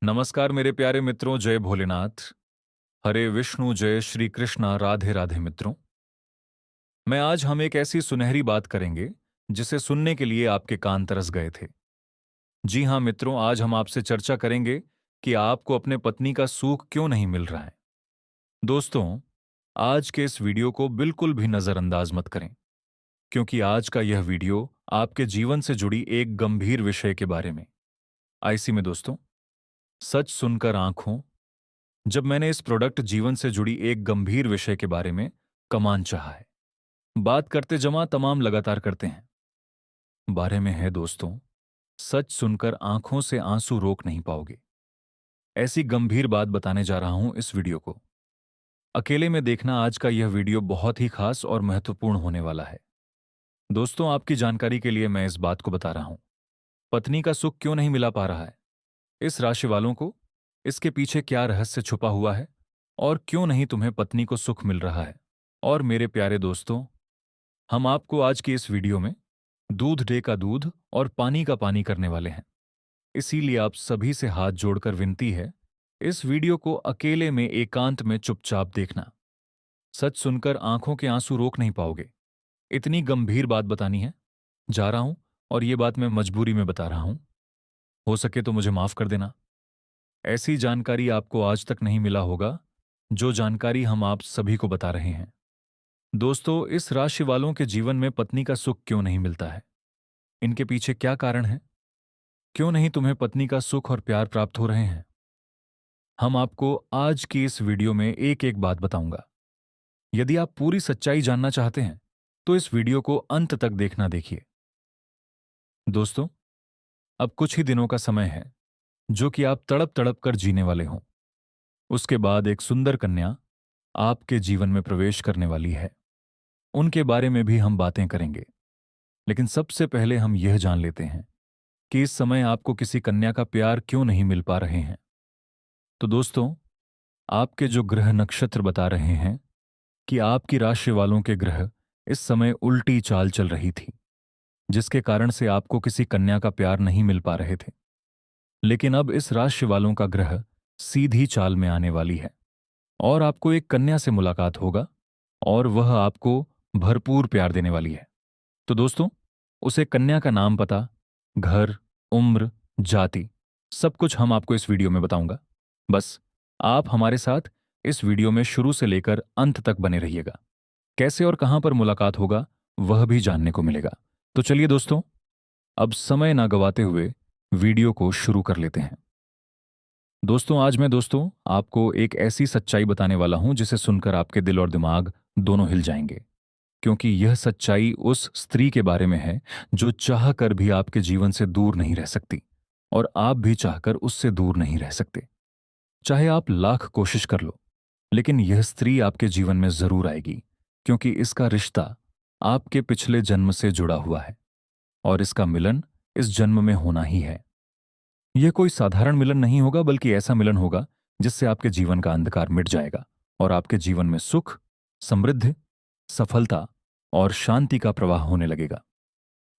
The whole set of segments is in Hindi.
नमस्कार मेरे प्यारे मित्रों, जय भोलेनाथ। हरे विष्णु, जय श्री कृष्णा, राधे राधे मित्रों। मैं आज हम एक ऐसी सुनहरी बात करेंगे जिसे सुनने के लिए आपके कान तरस गए थे। जी हाँ मित्रों, आज हम आपसे चर्चा करेंगे कि आपको अपने पत्नी का सुख क्यों नहीं मिल रहा है। दोस्तों, आज के इस वीडियो को बिल्कुल भी नजरअंदाज मत करें, क्योंकि आज का यह वीडियो आपके जीवन से जुड़ी एक गंभीर विषय के बारे में। ऐसी में दोस्तों, सच सुनकर आंखों, जब मैंने इस प्रोडक्ट जीवन से जुड़ी एक गंभीर विषय के बारे में कमान चाहा है। बात करते जमा तमाम लगातार करते हैं बारे में है दोस्तों। सच सुनकर आंखों से आंसू रोक नहीं पाओगे। ऐसी गंभीर बात बताने जा रहा हूं इस वीडियो को। अकेले में देखना, आज का यह वीडियो बहुत ही खास और महत्वपूर्ण होने वाला है। दोस्तों, आपकी जानकारी के लिए मैं इस बात को बता रहा हूं। पत्नी का सुख क्यों नहीं मिला पा रहा है इस राशि वालों को, इसके पीछे क्या रहस्य छुपा हुआ है, और क्यों नहीं तुम्हें पत्नी को सुख मिल रहा है। और मेरे प्यारे दोस्तों, हम आपको आज की इस वीडियो में दूध डे का दूध और पानी का पानी करने वाले हैं। इसीलिए आप सभी से हाथ जोड़कर विनती है, इस वीडियो को अकेले में एकांत में चुपचाप देखना। सच सुनकर आंखों के आंसू रोक नहीं पाओगे। इतनी गंभीर बात बतानी है, जा रहा हूं, और ये बात मैं मजबूरी में बता रहा हूं। हो सके तो मुझे माफ कर देना। ऐसी जानकारी आपको आज तक नहीं मिला होगा जो जानकारी हम आप सभी को बता रहे हैं। दोस्तों, इस राशि वालों के जीवन में पत्नी का सुख क्यों नहीं मिलता है, इनके पीछे क्या कारण है, क्यों नहीं तुम्हें पत्नी का सुख और प्यार प्राप्त हो रहे हैं, हम आपको आज की इस वीडियो में एक एक बात बताऊंगा। यदि आप पूरी सच्चाई जानना चाहते हैं तो इस वीडियो को अंत तक देखना देखिए। दोस्तों, अब कुछ ही दिनों का समय है जो कि आप तड़प तड़प कर जीने वाले हों। उसके बाद एक सुंदर कन्या आपके जीवन में प्रवेश करने वाली है। उनके बारे में भी हम बातें करेंगे, लेकिन सबसे पहले हम यह जान लेते हैं कि इस समय आपको किसी कन्या का प्यार क्यों नहीं मिल पा रहे हैं। तो दोस्तों, आपके जो ग्रह नक्षत्र बता रहे हैं कि आपकी राशि वालों के ग्रह इस समय उल्टी चाल चल रही थी, जिसके कारण से आपको किसी कन्या का प्यार नहीं मिल पा रहे थे। लेकिन अब इस राशि वालों का ग्रह सीधी चाल में आने वाली है और आपको एक कन्या से मुलाकात होगा और वह आपको भरपूर प्यार देने वाली है। तो दोस्तों, उसे कन्या का नाम, पता, घर, उम्र, जाति, सब कुछ हम आपको इस वीडियो में बताऊंगा। बस आप हमारे साथ इस वीडियो में शुरू से लेकर अंत तक बने रहिएगा। कैसे और कहां पर मुलाकात होगा वह भी जानने को मिलेगा। तो चलिए दोस्तों, अब समय ना गवाते हुए वीडियो को शुरू कर लेते हैं। दोस्तों, आज मैं आपको एक ऐसी सच्चाई बताने वाला हूं जिसे सुनकर आपके दिल और दिमाग दोनों हिल जाएंगे, क्योंकि यह सच्चाई उस स्त्री के बारे में है जो चाह कर भी आपके जीवन से दूर नहीं रह सकती, और आप भी चाहकर उससे दूर नहीं रह सकते। चाहे आप लाख कोशिश कर लो, लेकिन यह स्त्री आपके जीवन में जरूर आएगी, क्योंकि इसका रिश्ता आपके पिछले जन्म से जुड़ा हुआ है और इसका मिलन इस जन्म में होना ही है। यह कोई साधारण मिलन नहीं होगा, बल्कि ऐसा मिलन होगा जिससे आपके जीवन का अंधकार मिट जाएगा और आपके जीवन में सुख, समृद्धि, सफलता और शांति का प्रवाह होने लगेगा।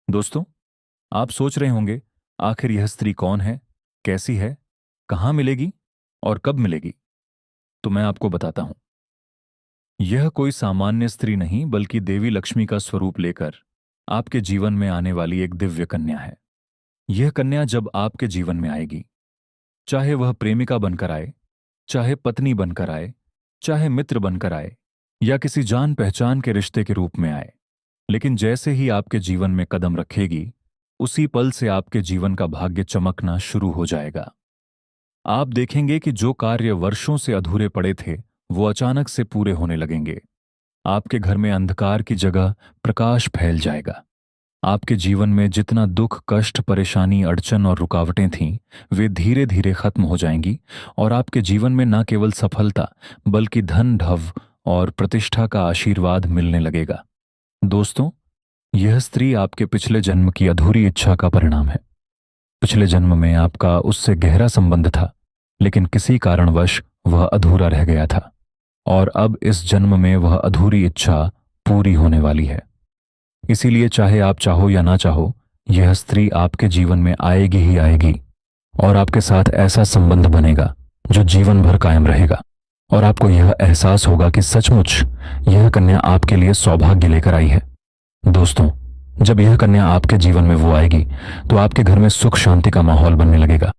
दोस्तों, आप सोच रहे होंगे, आखिर यह स्त्री कौन है, कैसी है, कहां मिलेगी और कब मिलेगी? तो मैं आपको बताता हूं। यह कोई सामान्य स्त्री नहीं, बल्कि देवी लक्ष्मी का स्वरूप लेकर आपके जीवन में आने वाली एक दिव्य कन्या है। यह कन्या जब आपके जीवन में आएगी, चाहे वह प्रेमिका बनकर आए, चाहे पत्नी बनकर आए, चाहे मित्र बनकर आए, या किसी जान पहचान के रिश्ते के रूप में आए, लेकिन जैसे ही आपके जीवन में कदम रखेगी, उसी पल से आपके जीवन का भाग्य चमकना शुरू हो जाएगा। आप देखेंगे कि जो कार्य वर्षों से अधूरे पड़े थे वो अचानक से पूरे होने लगेंगे। आपके घर में अंधकार की जगह प्रकाश फैल जाएगा। आपके जीवन में जितना दुख, कष्ट, परेशानी, अड़चन और रुकावटें थीं, वे धीरे धीरे खत्म हो जाएंगी और आपके जीवन में न केवल सफलता, बल्कि धन, ढव और प्रतिष्ठा का आशीर्वाद मिलने लगेगा। दोस्तों, यह स्त्री आपके पिछले जन्म की अधूरी इच्छा का परिणाम है। पिछले जन्म में आपका उससे गहरा संबंध था, लेकिन किसी कारणवश वह अधूरा रह गया था, और अब इस जन्म में वह अधूरी इच्छा पूरी होने वाली है। इसीलिए चाहे आप चाहो या ना चाहो, यह स्त्री आपके जीवन में आएगी ही आएगी और आपके साथ ऐसा संबंध बनेगा जो जीवन भर कायम रहेगा। और आपको यह एहसास होगा कि सचमुच यह कन्या आपके लिए सौभाग्य लेकर आई है। दोस्तों, जब यह कन्या आपके जीवन में वो आएगी तो आपके घर में सुख शांति का माहौल बनने लगेगा।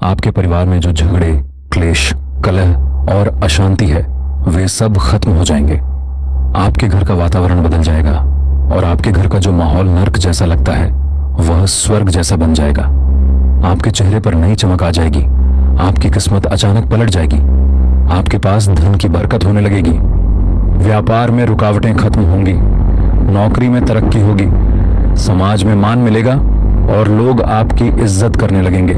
आपके परिवार में जो झगड़े, क्लेश, कलह और अशांति है वे सब खत्म हो जाएंगे। आपके घर का वातावरण बदल जाएगा और आपके घर का जो माहौल नर्क जैसा लगता है वह स्वर्ग जैसा बन जाएगा। आपके चेहरे पर नई चमक आ जाएगी। आपकी किस्मत अचानक पलट जाएगी। आपके पास धन की बरकत होने लगेगी। व्यापार में रुकावटें खत्म होंगी। नौकरी में तरक्की होगी। समाज में मान मिलेगा और लोग आपकी इज्जत करने लगेंगे।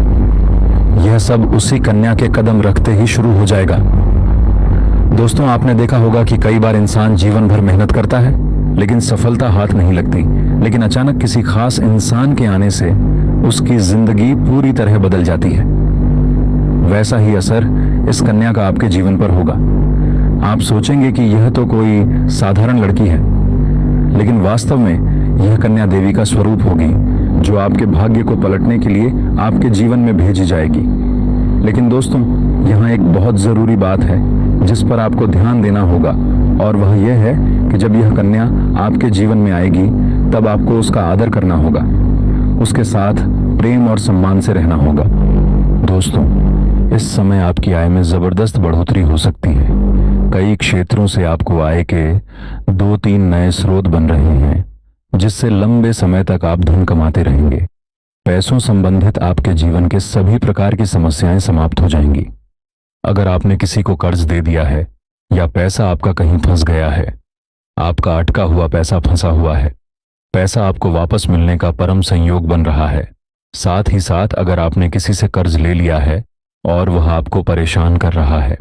यह सब उसी कन्या के कदम रखते ही शुरू हो जाएगा। दोस्तों, आपने देखा होगा कि कई बार इंसान जीवन भर मेहनत करता है लेकिन सफलता हाथ नहीं लगती, लेकिन अचानक किसी खास इंसान के आने से उसकी जिंदगी पूरी तरह बदल जाती है। वैसा ही असर इस कन्या का आपके जीवन पर होगा। आप सोचेंगे कि यह तो कोई साधारण लड़की है, लेकिन वास्तव में यह कन्या देवी का स्वरूप होगी जो आपके भाग्य को पलटने के लिए आपके जीवन में भेजी जाएगी। लेकिन दोस्तों, यहाँ एक बहुत जरूरी बात है जिस पर आपको ध्यान देना होगा, और वह यह है कि जब यह कन्या आपके जीवन में आएगी तब आपको उसका आदर करना होगा। उसके साथ प्रेम और सम्मान से रहना होगा। दोस्तों, इस समय आपकी आय में जबरदस्त बढ़ोतरी हो सकती है। कई क्षेत्रों से आपको आय के 2-3 नए स्रोत बन रहे हैं, जिससे लंबे समय तक आप धन कमाते रहेंगे। पैसों संबंधित आपके जीवन के सभी प्रकार की समस्याएं समाप्त हो जाएंगी। अगर आपने किसी को कर्ज दे दिया है या पैसा आपका कहीं फंस गया है, आपका अटका हुआ पैसा फंसा हुआ है, पैसा आपको वापस मिलने का परम संयोग बन रहा है। साथ ही साथ अगर आपने किसी से कर्ज ले लिया है और वह आपको परेशान कर रहा है,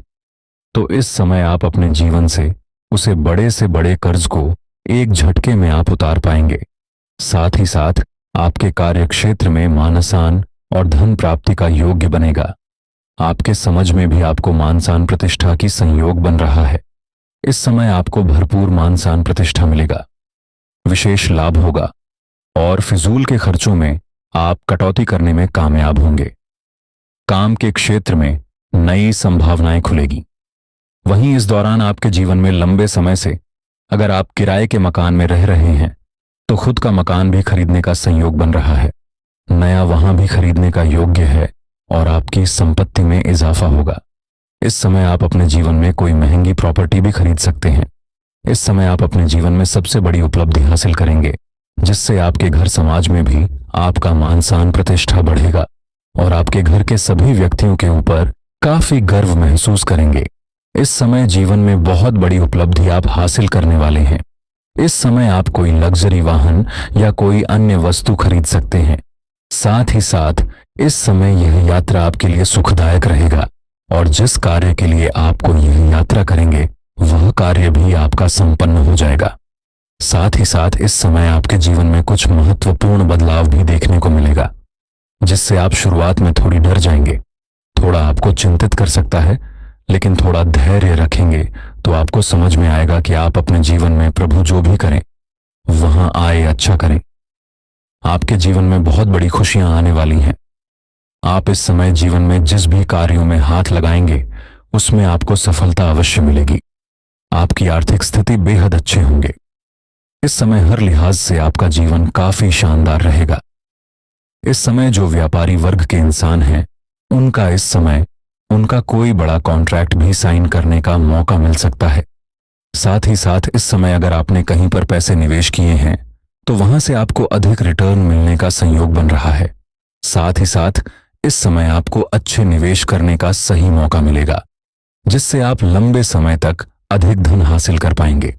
तो इस समय आप अपने जीवन से उसे बड़े से बड़े कर्ज को एक झटके में आप उतार पाएंगे। साथ ही साथ आपके कार्य क्षेत्र में मान-सम्मान और धन प्राप्ति का योग्य बनेगा। आपके समझ में भी आपको मान-सम्मान प्रतिष्ठा की संयोग बन रहा है। इस समय आपको भरपूर मान-सम्मान प्रतिष्ठा मिलेगा, विशेष लाभ होगा और फिजूल के खर्चों में आप कटौती करने में कामयाब होंगे। काम के क्षेत्र में नई संभावनाएं खुलेगी। वहीं इस दौरान आपके जीवन में लंबे समय से अगर आप किराए के मकान में रह रहे हैं तो खुद का मकान भी खरीदने का संयोग बन रहा है। नया वहां भी खरीदने का योग्य है और आपकी संपत्ति में इजाफा होगा। इस समय आप अपने जीवन में कोई महंगी प्रॉपर्टी भी खरीद सकते हैं। इस समय आप अपने जीवन में सबसे बड़ी उपलब्धि हासिल करेंगे, जिससे आपके घर समाज में भी आपका मान-सम्मान प्रतिष्ठा बढ़ेगा और आपके घर के सभी व्यक्तियों के ऊपर काफी गर्व महसूस करेंगे। इस समय जीवन में बहुत बड़ी उपलब्धि आप हासिल करने वाले हैं। इस समय आप कोई लग्जरी वाहन या कोई अन्य वस्तु खरीद सकते हैं। साथ ही साथ इस समय यह यात्रा आपके लिए सुखदायक रहेगा और जिस कार्य के लिए आपको यह यात्रा करेंगे वह कार्य भी आपका संपन्न हो जाएगा। साथ ही साथ इस समय आपके जीवन में कुछ महत्वपूर्ण बदलाव भी देखने को मिलेगा, जिससे आप शुरुआत में थोड़ी डर जाएंगे, थोड़ा आपको चिंतित कर सकता है, लेकिन थोड़ा धैर्य रखेंगे तो आपको समझ में आएगा कि आप अपने जीवन में प्रभु जो भी करें वहां आए अच्छा करें। आपके जीवन में बहुत बड़ी खुशियां आने वाली हैं। आप इस समय जीवन में जिस भी कार्यों में हाथ लगाएंगे उसमें आपको सफलता अवश्य मिलेगी। आपकी आर्थिक स्थिति बेहद अच्छे होंगे। इस समय हर लिहाज से आपका जीवन काफी शानदार रहेगा। इस समय जो व्यापारी वर्ग के इंसान हैं उनका इस समय उनका कोई बड़ा कॉन्ट्रैक्ट भी साइन करने का मौका मिल सकता है। साथ ही साथ इस समय अगर आपने कहीं पर पैसे निवेश किए हैं तो वहां से आपको अधिक रिटर्न मिलने का संयोग बन रहा है। साथ ही साथ इस समय आपको अच्छे निवेश करने का सही मौका मिलेगा, जिससे आप लंबे समय तक अधिक धन हासिल कर पाएंगे।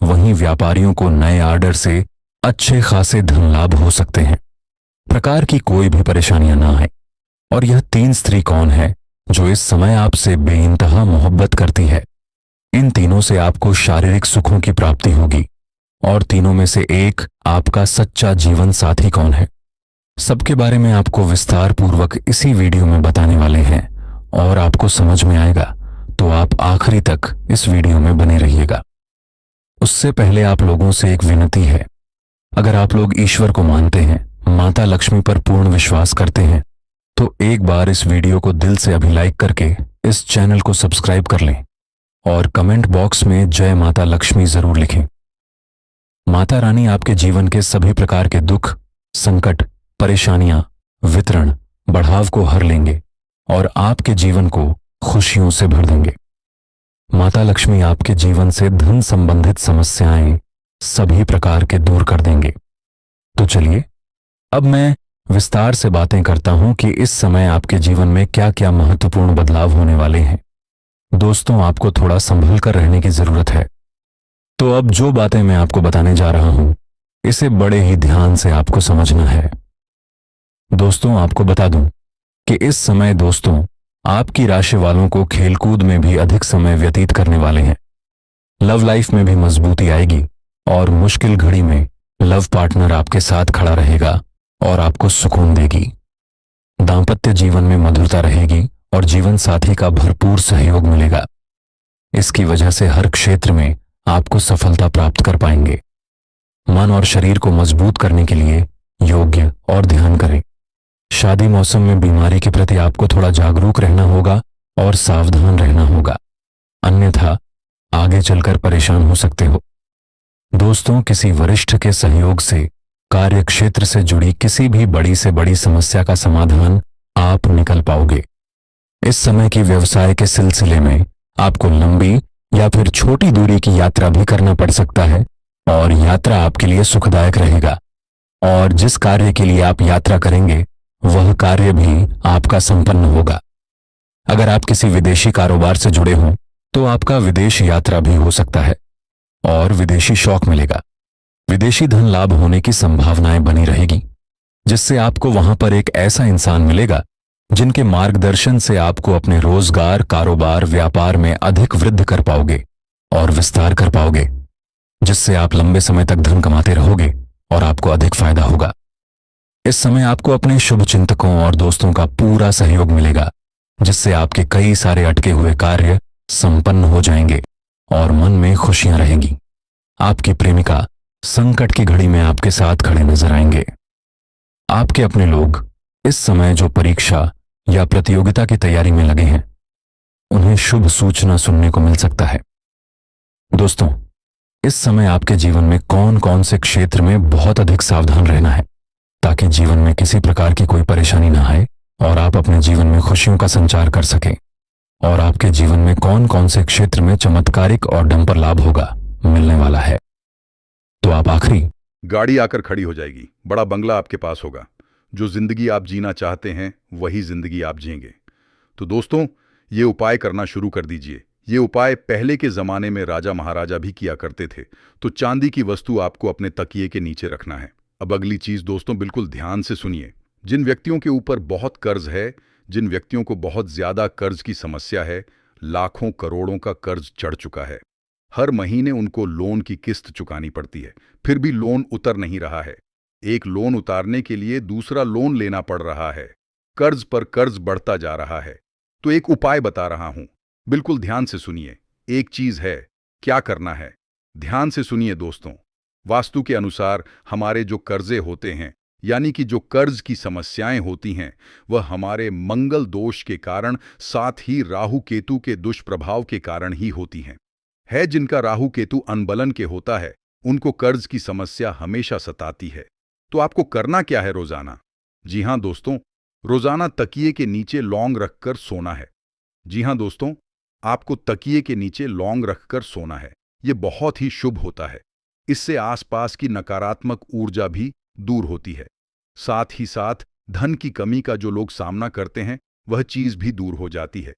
वहीं व्यापारियों को नए ऑर्डर से अच्छे खासे धन लाभ हो सकते हैं। प्रकार की कोई भी परेशानियां ना आए। और यह 3 स्त्री कौन है जो इस समय आपसे बेइंतहा मोहब्बत करती है? इन तीनों से आपको शारीरिक सुखों की प्राप्ति होगी। और तीनों में से एक आपका सच्चा जीवन साथी कौन है, सबके बारे में आपको विस्तार पूर्वक इसी वीडियो में बताने वाले हैं और आपको समझ में आएगा तो आप आखिरी तक इस वीडियो में बने रहिएगा। उससे पहले आप लोगों से एक विनती है, अगर आप लोग ईश्वर को मानते हैं, माता लक्ष्मी पर पूर्ण विश्वास करते हैं, तो एक बार इस वीडियो को दिल से अभी लाइक करके इस चैनल को सब्सक्राइब कर लें और कमेंट बॉक्स में जय माता लक्ष्मी जरूर लिखें। माता रानी आपके जीवन के सभी प्रकार के दुख, संकट, परेशानियां, वितरण, बढ़ाव को हर लेंगे और आपके जीवन को खुशियों से भर देंगे। माता लक्ष्मी आपके जीवन से धन संबंधित समस्याएं सभी प्रकार के दूर कर देंगे। तो चलिए अब मैं विस्तार से बातें करता हूं कि इस समय आपके जीवन में क्या क्या महत्वपूर्ण बदलाव होने वाले हैं। दोस्तों, आपको थोड़ा संभल कर रहने की जरूरत है। तो अब जो बातें मैं आपको बताने जा रहा हूं, इसे बड़े ही ध्यान से आपको समझना है। दोस्तों, आपको बता दूं कि इस समय दोस्तों आपकी राशि वालों को खेलकूद में भी अधिक समय व्यतीत करने वाले हैं। लव लाइफ में भी मजबूती आएगी और मुश्किल घड़ी में लव पार्टनर आपके साथ खड़ा रहेगा और आपको सुकून देगी। दांपत्य जीवन में मधुरता रहेगी और जीवन साथी का भरपूर सहयोग मिलेगा। इसकी वजह से हर क्षेत्र में आपको सफलता प्राप्त कर पाएंगे। मन और शरीर को मजबूत करने के लिए योग्य और ध्यान करें। शादी मौसम में बीमारी के प्रति आपको थोड़ा जागरूक रहना होगा और सावधान रहना होगा, अन्यथा आगे चलकर परेशान हो सकते हो। दोस्तों, किसी वरिष्ठ के सहयोग से कार्य क्षेत्र से जुड़ी किसी भी बड़ी से बड़ी समस्या का समाधान आप निकल पाओगे। इस समय की व्यवसाय के सिलसिले में आपको लंबी या फिर छोटी दूरी की यात्रा भी करना पड़ सकता है और यात्रा आपके लिए सुखदायक रहेगा। और जिस कार्य के लिए आप यात्रा करेंगे वह कार्य भी आपका संपन्न होगा। अगर आप किसी विदेशी कारोबार से जुड़े हों तो आपका विदेश यात्रा भी हो सकता है और विदेशी शौक मिलेगा। विदेशी धन लाभ होने की संभावनाएं बनी रहेगी, जिससे आपको वहां पर एक ऐसा इंसान मिलेगा जिनके मार्गदर्शन से आपको अपने रोजगार, कारोबार, व्यापार में अधिक वृद्धि कर पाओगे और विस्तार कर पाओगे, जिससे आप लंबे समय तक धन कमाते रहोगे और आपको अधिक फायदा होगा। इस समय आपको अपने शुभ चिंतकों और दोस्तों का पूरा सहयोग मिलेगा, जिससे आपके कई सारे अटके हुए कार्य संपन्न हो जाएंगे और मन में खुशियां रहेंगी। आपकी प्रेमिका संकट की घड़ी में आपके साथ खड़े नजर आएंगे। आपके अपने लोग इस समय जो परीक्षा या प्रतियोगिता की तैयारी में लगे हैं, उन्हें शुभ सूचना सुनने को मिल सकता है। दोस्तों, इस समय आपके जीवन में कौन कौन से क्षेत्र में बहुत अधिक सावधान रहना है ताकि जीवन में किसी प्रकार की कोई परेशानी ना आए और आप अपने जीवन में खुशियों का संचार कर सकें। और आपके जीवन में कौन कौन से क्षेत्र में चमत्कारिक और डंपर लाभ होगा मिलने वाला है। तो आप आखिरी गाड़ी आकर खड़ी हो जाएगी, बड़ा बंगला आपके पास होगा। जो जिंदगी आप जीना चाहते हैं वही जिंदगी आप जिएंगे। तो दोस्तों, ये उपाय करना शुरू कर दीजिए। ये उपाय पहले के जमाने में राजा महाराजा भी किया करते थे। तो चांदी की वस्तु आपको अपने तकिए के नीचे रखना है। अब अगली चीज दोस्तों, बिल्कुल ध्यान से सुनिए। जिन व्यक्तियों के ऊपर बहुत कर्ज है, जिन व्यक्तियों को बहुत ज्यादा कर्ज की समस्या है, लाखों करोड़ों का कर्ज चढ़ चुका है, हर महीने उनको लोन की किस्त चुकानी पड़ती है, फिर भी लोन उतर नहीं रहा है। एक लोन उतारने के लिए दूसरा लोन लेना पड़ रहा है, कर्ज पर कर्ज बढ़ता जा रहा है। तो एक उपाय बता रहा हूं, बिल्कुल ध्यान से सुनिए। एक चीज है, क्या करना है, ध्यान से सुनिए दोस्तों। वास्तु के अनुसार हमारे जो कर्जे होते हैं, यानी कि जो कर्ज की समस्याएं होती हैं, वह हमारे मंगल दोष के कारण, साथ ही राहु केतु के दुष्प्रभाव के कारण ही होती हैं। जिनका राहु केतु अनबलन के होता है, उनको कर्ज की समस्या हमेशा सताती है। तो आपको करना क्या है रोजाना? जी हां दोस्तों, रोजाना तकिए के नीचे लौंग रखकर सोना है। जी हां दोस्तों, आपको तकिए के नीचे लौंग रखकर सोना है। ये बहुत ही शुभ होता है। इससे आसपास की नकारात्मक ऊर्जा भी दूर होती है। साथ ही साथ धन की कमी का जो लोग सामना करते हैं, वह चीज भी दूर हो जाती है।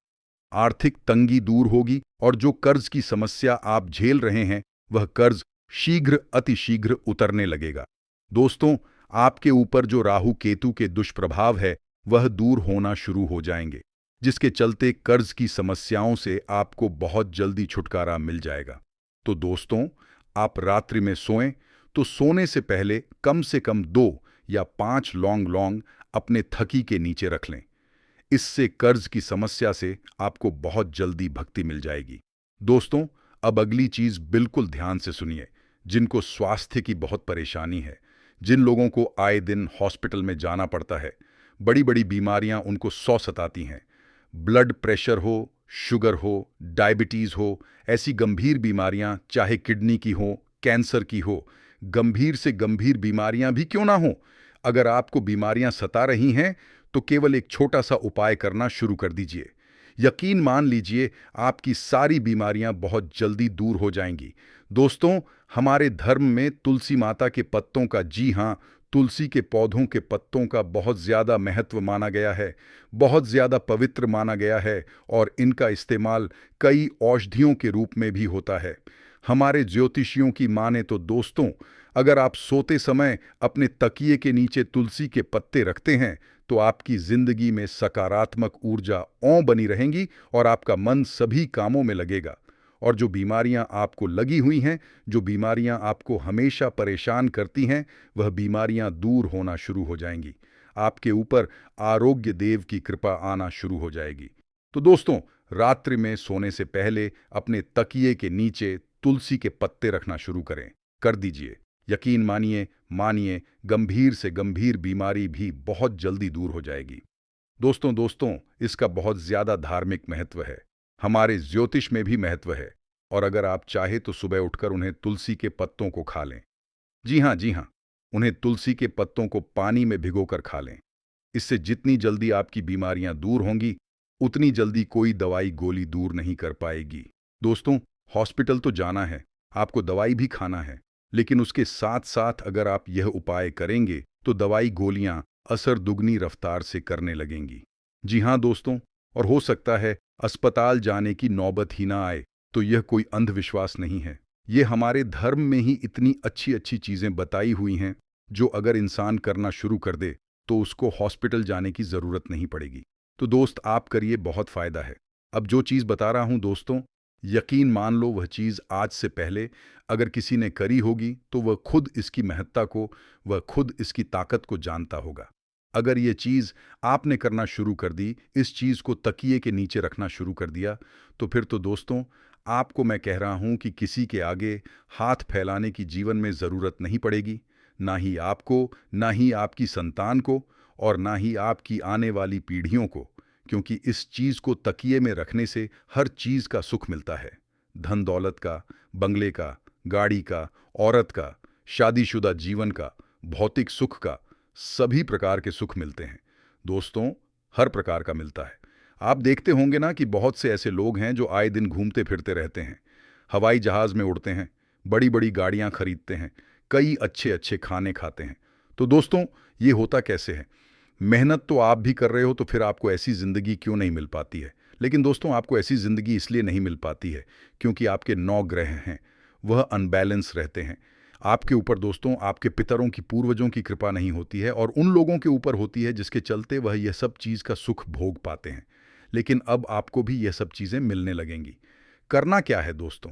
आर्थिक तंगी दूर होगी और जो कर्ज की समस्या आप झेल रहे हैं, वह कर्ज शीघ्र अतिशीघ्र उतरने लगेगा। दोस्तों, आपके ऊपर जो राहु केतु के दुष्प्रभाव है, वह दूर होना शुरू हो जाएंगे, जिसके चलते कर्ज की समस्याओं से आपको बहुत जल्दी छुटकारा मिल जाएगा। तो दोस्तों, आप रात्रि में सोएं तो सोने से पहले कम से कम 2 या 5 लौंग अपने थकी के नीचे रख लें। इससे कर्ज की समस्या से आपको बहुत जल्दी भक्ति मिल जाएगी। दोस्तों, अब अगली चीज बिल्कुल ध्यान से सुनिए। जिनको स्वास्थ्य की बहुत परेशानी है, जिन लोगों को आए दिन हॉस्पिटल में जाना पड़ता है, बड़ी बड़ी बीमारियां उनको 100 सताती हैं। ब्लड प्रेशर हो, शुगर हो, डायबिटीज़ हो, ऐसी गंभीर बीमारियां, चाहे किडनी की हो, कैंसर की हो, गंभीर से गंभीर बीमारियां भी क्यों ना हो, अगर आपको बीमारियां सता रही हैं तो केवल एक छोटा सा उपाय करना शुरू कर दीजिए। यकीन मान लीजिए आपकी सारी बीमारियां बहुत जल्दी दूर हो जाएंगी। दोस्तों, हमारे धर्म में तुलसी माता के पत्तों का, जी हाँ, तुलसी के पौधों के पत्तों का बहुत ज़्यादा महत्व माना गया है, बहुत ज़्यादा पवित्र माना गया है और इनका इस्तेमाल कई औषधियों के रूप में भी होता है। हमारे ज्योतिषियों की माने तो दोस्तों, अगर आप सोते समय अपने तकिए के नीचे तुलसी के पत्ते रखते हैं तो आपकी जिंदगी में सकारात्मक ऊर्जा बनी रहेंगी और आपका मन सभी कामों में लगेगा। और जो बीमारियां आपको लगी हुई हैं, जो बीमारियां आपको हमेशा परेशान करती हैं, वह बीमारियां दूर होना शुरू हो जाएंगी। आपके ऊपर आरोग्य देव की कृपा आना शुरू हो जाएगी। तो दोस्तों, रात्रि में सोने से पहले अपने तकिए के नीचे तुलसी के पत्ते रखना शुरू कर दीजिए। यकीन मानिए गंभीर से गंभीर बीमारी भी बहुत जल्दी दूर हो जाएगी। दोस्तों, इसका बहुत ज्यादा धार्मिक महत्व है, हमारे ज्योतिष में भी महत्व है। और अगर आप चाहे तो सुबह उठकर उन्हें तुलसी के पत्तों को खा लें। जी हाँ, उन्हें तुलसी के पत्तों को पानी में भिगोकर खा लें। इससे जितनी जल्दी आपकी बीमारियां दूर होंगी, उतनी जल्दी कोई दवाई गोली दूर नहीं कर पाएगी। दोस्तों, हॉस्पिटल तो जाना है, आपको दवाई भी खाना है, लेकिन उसके साथ साथ अगर आप यह उपाय करेंगे तो दवाई गोलियां असर दुगनी रफ्तार से करने लगेंगी। जी हाँ दोस्तों, और हो सकता है अस्पताल जाने की नौबत ही ना आए। तो यह कोई अंधविश्वास नहीं है, ये हमारे धर्म में ही इतनी अच्छी अच्छी चीजें बताई हुई हैं जो अगर इंसान करना शुरू कर दे तो उसको हॉस्पिटल जाने की जरूरत नहीं पड़ेगी। तो दोस्त, आप करिए, बहुत फायदा है। अब जो चीज बता रहा हूं दोस्तों, यकीन मान लो वह चीज आज से पहले अगर किसी ने करी होगी तो वह खुद इसकी महत्ता को, वह खुद इसकी ताकत को जानता होगा। अगर ये चीज आपने करना शुरू कर दी, इस चीज को तकिए के नीचे रखना शुरू कर दिया, तो फिर तो दोस्तों, आपको मैं कह रहा हूं कि किसी के आगे हाथ फैलाने की जीवन में जरूरत नहीं पड़ेगी। ना ही आपको, ना ही आपकी संतान को, और ना ही आपकी आने वाली पीढ़ियों को, क्योंकि इस चीज को तकिए में रखने से हर चीज का सुख मिलता है। धन दौलत का, बंगले का, गाड़ी का, औरत का, शादीशुदा जीवन का, भौतिक सुख का, सभी प्रकार के सुख मिलते हैं। दोस्तों, हर प्रकार का मिलता है। आप देखते होंगे ना कि बहुत से ऐसे लोग हैं जो आए दिन घूमते फिरते रहते हैं, हवाई जहाज में उड़ते हैं, बड़ी बड़ी गाड़ियां खरीदते हैं, कई अच्छे अच्छे खाने खाते हैं। तो दोस्तों, ये होता कैसे है? मेहनत तो आप भी कर रहे हो, तो फिर आपको ऐसी जिंदगी क्यों नहीं मिल पाती है? लेकिन दोस्तों, आपको ऐसी जिंदगी इसलिए नहीं मिल पाती है क्योंकि आपके 9 ग्रह हैं, वह अनबैलेंस रहते हैं। आपके ऊपर दोस्तों, आपके पितरों की, पूर्वजों की कृपा नहीं होती है, और उन लोगों के ऊपर होती है जिसके चलते वह यह सब चीज़ का सुख भोग पाते हैं। लेकिन अब आपको भी यह सब चीज़ें मिलने लगेंगी। करना क्या है दोस्तों?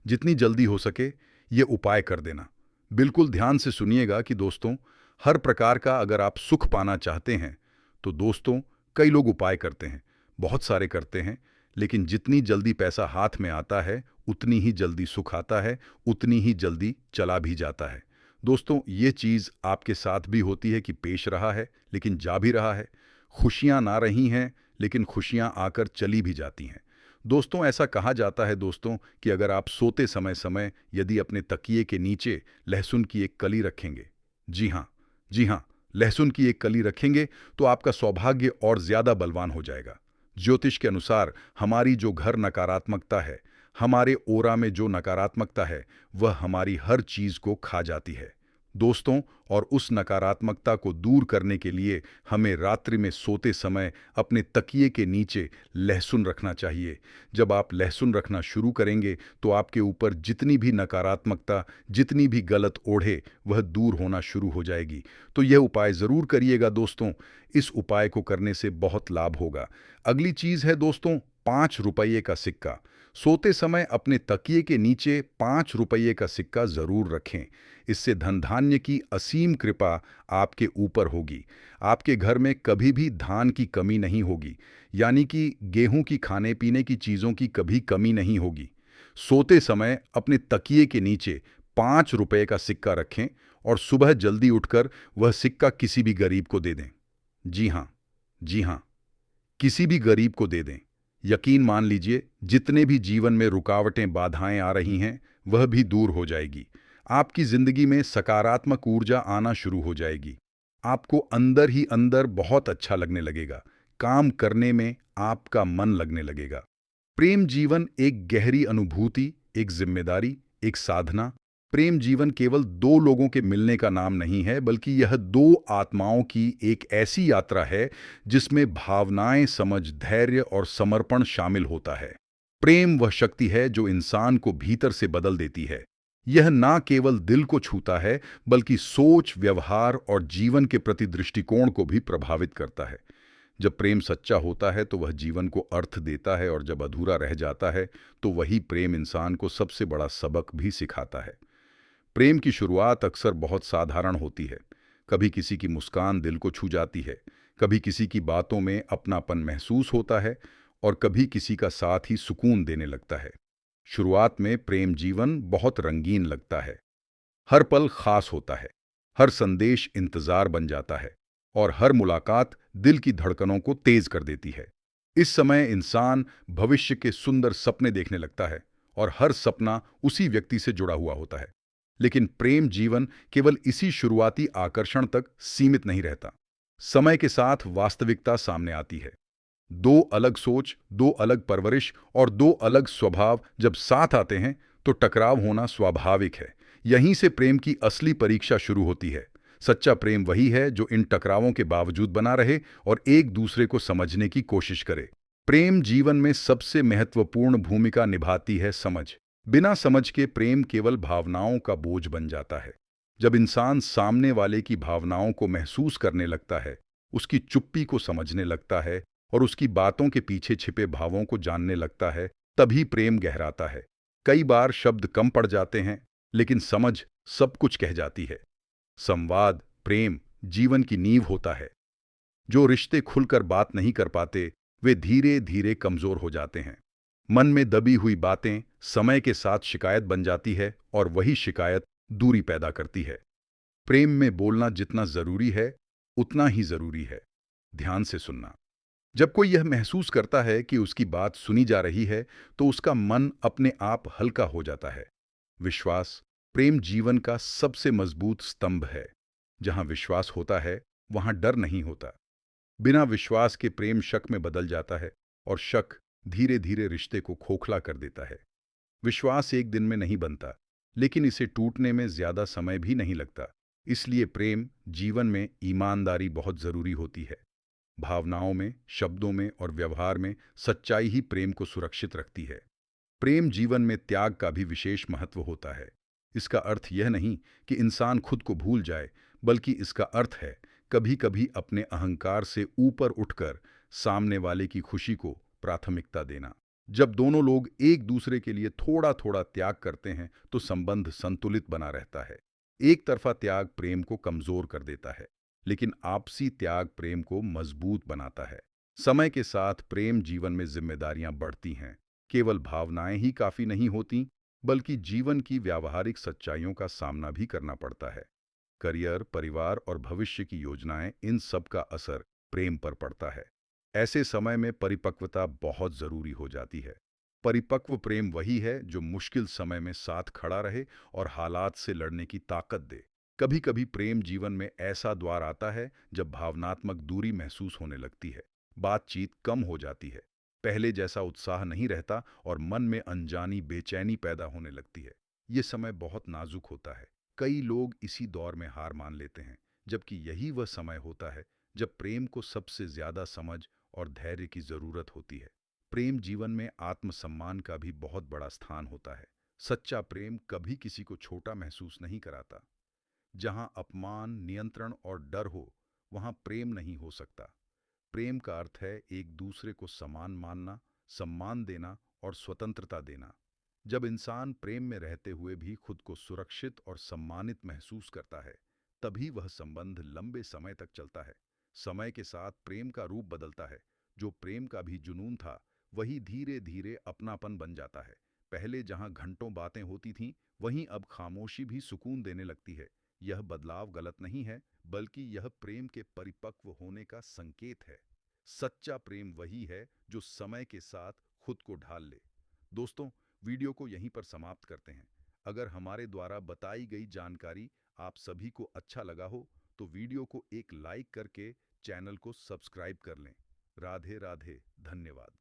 जितनी जल्दी हो सके ये उपाय कर देना। बिल्कुल ध्यान से सुनिएगा कि दोस्तों, हर प्रकार का अगर आप सुख पाना चाहते हैं तो दोस्तों, कई लोग उपाय करते हैं, बहुत सारे करते हैं, लेकिन जितनी जल्दी पैसा हाथ में आता है उतनी ही जल्दी सुख आता है, उतनी ही जल्दी चला भी जाता है। दोस्तों, ये चीज़ आपके साथ भी होती है कि पेश रहा है लेकिन जा भी रहा है। खुशियाँ ना रही हैं लेकिन खुशियाँ आकर चली भी जाती हैं। दोस्तों, ऐसा कहा जाता है दोस्तों कि अगर आप सोते समय समय यदि अपने तकिए के नीचे लहसुन की एक कली रखेंगे, जी हाँ, लहसुन की एक कली रखेंगे, तो आपका सौभाग्य और ज्यादा बलवान हो जाएगा। ज्योतिष के अनुसार हमारी जो घर नकारात्मकता है, हमारे ओरा में जो नकारात्मकता है, वह हमारी हर चीज को खा जाती है दोस्तों। और उस नकारात्मकता को दूर करने के लिए हमें रात्रि में सोते समय अपने तकिए के नीचे लहसुन रखना चाहिए। जब आप लहसुन रखना शुरू करेंगे तो आपके ऊपर जितनी भी नकारात्मकता, जितनी भी गलत ओढ़े, वह दूर होना शुरू हो जाएगी। तो यह उपाय ज़रूर करिएगा दोस्तों। इस उपाय को करने से बहुत लाभ होगा। अगली चीज़ है दोस्तों, 5 रुपये का सिक्का। सोते समय अपने तकिए के नीचे 5 रुपये का सिक्का जरूर रखें। इससे धन धान्य की असीम कृपा आपके ऊपर होगी। आपके घर में कभी भी धान की कमी नहीं होगी, यानी कि गेहूं की, खाने पीने की चीज़ों की कभी कमी नहीं होगी। सोते समय अपने तकिए के नीचे 5 रुपये का सिक्का रखें और सुबह जल्दी उठकर वह सिक्का किसी भी गरीब को दे दें। जी हाँ, जी हाँ, किसी भी गरीब को दे दें। यकीन मान लीजिए, जितने भी जीवन में रुकावटें, बाधाएं आ रही हैं, वह भी दूर हो जाएगी। आपकी जिंदगी में सकारात्मक ऊर्जा आना शुरू हो जाएगी। आपको अंदर ही अंदर बहुत अच्छा लगने लगेगा। काम करने में आपका मन लगने लगेगा। प्रेम जीवन एक गहरी अनुभूति, एक जिम्मेदारी, एक साधना। प्रेम जीवन केवल दो लोगों के मिलने का नाम नहीं है, बल्कि यह दो आत्माओं की एक ऐसी यात्रा है जिसमें भावनाएं, समझ, धैर्य और समर्पण शामिल होता है। प्रेम वह शक्ति है जो इंसान को भीतर से बदल देती है। यह ना केवल दिल को छूता है, बल्कि सोच, व्यवहार और जीवन के प्रति दृष्टिकोण को भी प्रभावित करता है। जब प्रेम सच्चा होता है तो वह जीवन को अर्थ देता है, और जब अधूरा रह जाता है तो वही प्रेम इंसान को सबसे बड़ा सबक भी सिखाता है। प्रेम की शुरुआत अक्सर बहुत साधारण होती है। कभी किसी की मुस्कान दिल को छू जाती है, कभी किसी की बातों में अपनापन महसूस होता है, और कभी किसी का साथ ही सुकून देने लगता है। शुरुआत में प्रेम जीवन बहुत रंगीन लगता है। हर पल खास होता है, हर संदेश इंतजार बन जाता है, और हर मुलाकात दिल की धड़कनों को तेज कर देती है। इस समय इंसान भविष्य के सुंदर सपने देखने लगता है, और हर सपना उसी व्यक्ति से जुड़ा हुआ होता है। लेकिन प्रेम जीवन केवल इसी शुरुआती आकर्षण तक सीमित नहीं रहता। समय के साथ वास्तविकता सामने आती है। दो अलग सोच, दो अलग परवरिश और दो अलग स्वभाव जब साथ आते हैं तो टकराव होना स्वाभाविक है। यहीं से प्रेम की असली परीक्षा शुरू होती है। सच्चा प्रेम वही है जो इन टकरावों के बावजूद बना रहे और एक दूसरे को समझने की कोशिश करे। प्रेम जीवन में सबसे महत्वपूर्ण भूमिका निभाती है समझ। बिना समझ के प्रेम केवल भावनाओं का बोझ बन जाता है। जब इंसान सामने वाले की भावनाओं को महसूस करने लगता है, उसकी चुप्पी को समझने लगता है और उसकी बातों के पीछे छिपे भावों को जानने लगता है, तभी प्रेम गहराता है। कई बार शब्द कम पड़ जाते हैं, लेकिन समझ सब कुछ कह जाती है। संवाद, प्रेम जीवन की नींव होता है। जो रिश्ते खुलकर बात नहीं कर पाते, वे धीरे धीरे कमजोर हो जाते हैं। मन में दबी हुई बातें समय के साथ शिकायत बन जाती है, और वही शिकायत दूरी पैदा करती है। प्रेम में बोलना जितना जरूरी है, उतना ही जरूरी है ध्यान से सुनना। जब कोई यह महसूस करता है कि उसकी बात सुनी जा रही है, तो उसका मन अपने आप हल्का हो जाता है। विश्वास प्रेम जीवन का सबसे मजबूत स्तंभ है। जहां विश्वास होता है, वहां डर नहीं होता। बिना विश्वास के प्रेम शक में बदल जाता है, और शक धीरे धीरे रिश्ते को खोखला कर देता है। विश्वास एक दिन में नहीं बनता, लेकिन इसे टूटने में ज्यादा समय भी नहीं लगता। इसलिए प्रेम जीवन में ईमानदारी बहुत जरूरी होती है। भावनाओं में, शब्दों में और व्यवहार में सच्चाई ही प्रेम को सुरक्षित रखती है। प्रेम जीवन में त्याग का भी विशेष महत्व होता है। इसका अर्थ यह नहीं कि इंसान खुद को भूल जाए, बल्कि इसका अर्थ है कभी कभी अपने अहंकार से ऊपर उठकर सामने वाले की खुशी को प्राथमिकता देना। जब दोनों लोग एक दूसरे के लिए थोड़ा थोड़ा त्याग करते हैं, तो संबंध संतुलित बना रहता है। एक तरफा त्याग प्रेम को कमजोर कर देता है, लेकिन आपसी त्याग प्रेम को मजबूत बनाता है। समय के साथ प्रेम जीवन में जिम्मेदारियां बढ़ती हैं। केवल भावनाएं ही काफी नहीं होती, बल्कि जीवन की व्यावहारिक सच्चाइयों का सामना भी करना पड़ता है। करियर, परिवार और भविष्य की योजनाएं, इन सब का असर प्रेम पर पड़ता है। ऐसे समय में परिपक्वता बहुत जरूरी हो जाती है। परिपक्व प्रेम वही है जो मुश्किल समय में साथ खड़ा रहे और हालात से लड़ने की ताकत दे। कभी कभी प्रेम जीवन में ऐसा द्वार आता है जब भावनात्मक दूरी महसूस होने लगती है। बातचीत कम हो जाती है, पहले जैसा उत्साह नहीं रहता, और मन में अनजानी बेचैनी पैदा होने लगती है। ये समय बहुत नाजुक होता है। कई लोग इसी दौर में हार मान लेते हैं, जबकि यही वह समय होता है जब प्रेम को सबसे ज्यादा समझ और धैर्य की जरूरत होती है। प्रेम जीवन में आत्मसम्मान का भी बहुत बड़ा स्थान होता है। सच्चा प्रेम कभी किसी को छोटा महसूस नहीं कराता। जहां अपमान, नियंत्रण और डर हो, वहां प्रेम नहीं हो सकता। प्रेम का अर्थ है एक दूसरे को समान मानना, सम्मान देना और स्वतंत्रता देना। जब इंसान प्रेम में रहते हुए भी खुद को सुरक्षित और सम्मानित महसूस करता है, तभी वह संबंध लंबे समय तक चलता है। समय के साथ प्रेम का रूप बदलता है। जो प्रेम का भी जुनून था, वही धीरे धीरे अपनापन बन जाता है। पहले जहां घंटों बातें होती थीं, वहीं अब खामोशी भी सुकून देने लगती है। यह बदलाव गलत नहीं है, बल्कि यह प्रेम के परिपक्व होने का संकेत है। सच्चा प्रेम वही है जो समय के साथ खुद को ढाल ले। दोस्तों, वीडियो को यहीं पर समाप्त करते हैं। अगर हमारे द्वारा बताई गई जानकारी आप सभी को अच्छा लगा हो तो वीडियो को एक लाइक करके चैनल को सब्सक्राइब कर लें। राधे राधे, धन्यवाद।